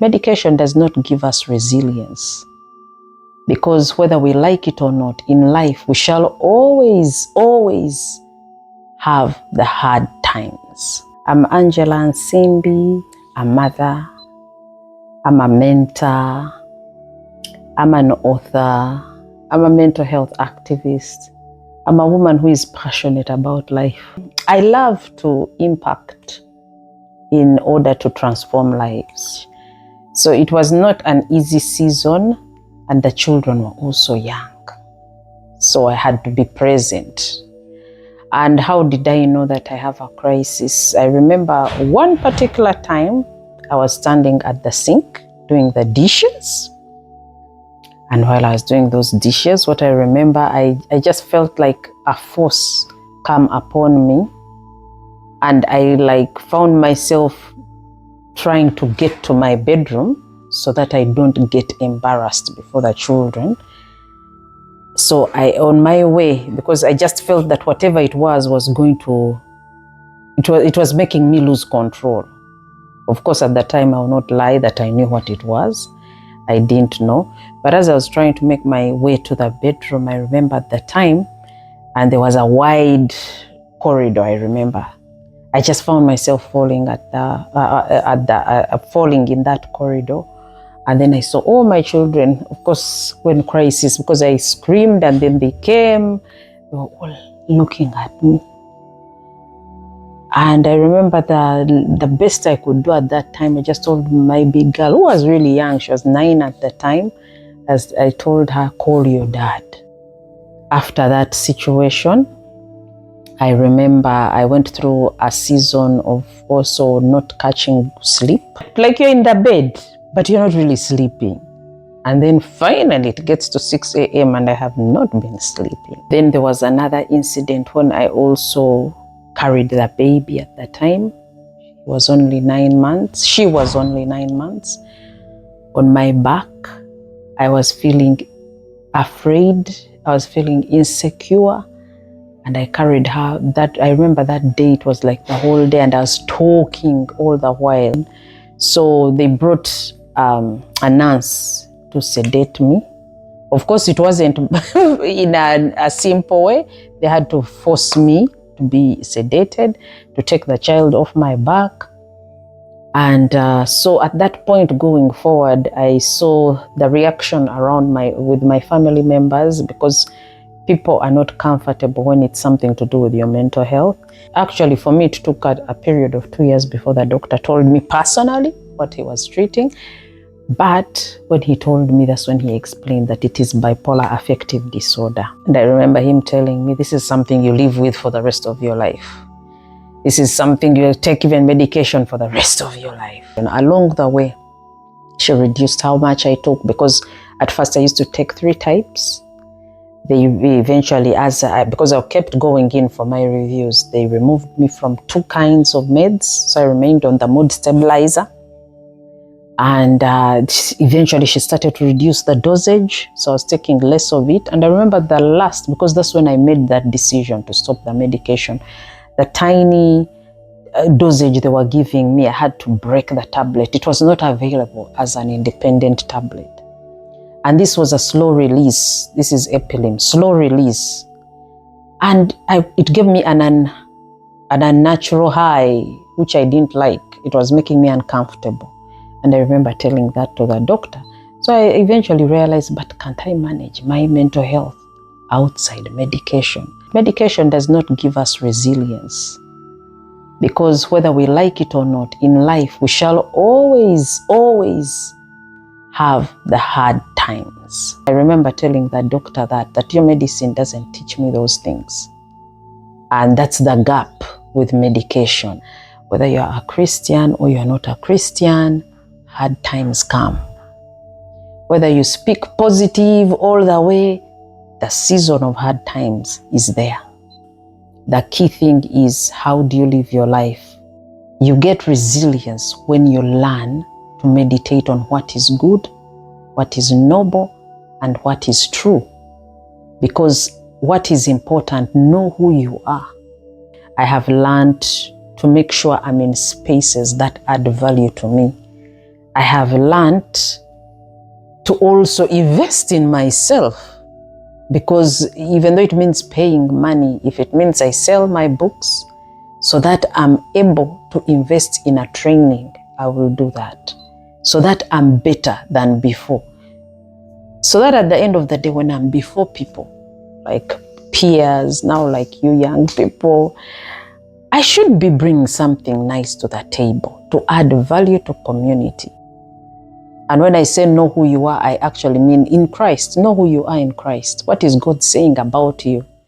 Medication does not give us resilience, because whether we like it or not, in life we shall always have the hard times. I'm Angela Nsimbi, a mother, I'm a mentor, I'm an author, I'm a mental health activist, I'm a woman who is passionate about life. I love to impact in order to transform lives. So it was not an easy season, and the children were also young. So I had to be present. And how did I know that I have a crisis? I remember one particular time I was standing at the sink doing the dishes. And while I was doing those dishes, what I remember, I just felt like a force come upon me. And I found myself trying to get to my bedroom so that I don't get embarrassed before the children. So on my way, because I just felt that whatever it was going to, it was making me lose control. Of course, at that time, I will not lie that I knew what it was. I didn't know. But as I was trying to make my way to the bedroom, I remember at the time, and there was a wide corridor, I remember. I just found myself falling falling in that corridor. And then I saw all my children, of course, when crisis, because I screamed and then they came, they were all looking at me. And I remember the best I could do at that time, I just told my big girl, who was really young, she was 9 at the time, as I told her, call your dad. After that situation, I remember I went through a season of also not catching sleep. Like you're in the bed, but you're not really sleeping. And then finally it gets to 6 a.m. and I have not been sleeping. Then there was another incident when I also carried the baby at the time. She was only 9 months. On my back, I was feeling afraid. I was feeling insecure. And I carried her. I remember that day, it was like the whole day, and I was talking all the while. So they brought a nurse to sedate me. Of course, it wasn't in a simple way. They had to force me to be sedated, to take the child off my back. And so at that point going forward, I saw the reaction around with my family members, because people are not comfortable when it's something to do with your mental health. Actually, for me, it took a period of 2 years before the doctor told me personally what he was treating. But when he told me, that's when he explained that it is bipolar affective disorder. And I remember him telling me, this is something you live with for the rest of your life. This is something you'll take even medication for the rest of your life. And along the way, she reduced how much I took, because at first I used to take 3 types. They eventually, because I kept going in for my reviews, they removed me from 2 kinds of meds. So I remained on the mood stabilizer. And eventually she started to reduce the dosage. So I was taking less of it. And I remember the last, because that's when I made that decision to stop the medication, the tiny dosage they were giving me, I had to break the tablet. It was not available as an independent tablet. And this was a slow release. This is Epilim, slow release. And it gave me an unnatural high, which I didn't like. It was making me uncomfortable. And I remember telling that to the doctor. So I eventually realized, but can't I manage my mental health outside medication? Medication does not give us resilience, because whether we like it or not, in life we shall always have the hard times. I remember telling the doctor that your medicine doesn't teach me those things. And that's the gap with medication. Whether you're a Christian or you're not a Christian, hard times come. Whether you speak positive all the way, the season of hard times is there. The key thing is, how do you live your life? You get resilience when you learn to meditate on what is good, what is noble, and what is true. Because what is important, know who you are. I have learned to make sure I'm in spaces that add value to me. I have learned to also invest in myself. Because even though it means paying money, if it means I sell my books so that I'm able to invest in a training, I will do that. So that I'm better than before. So that at the end of the day, when I'm before people, like peers, now like you young people, I should be bringing something nice to the table to add value to community. And when I say know who you are, I actually mean in Christ. Know who you are in Christ. What is God saying about you?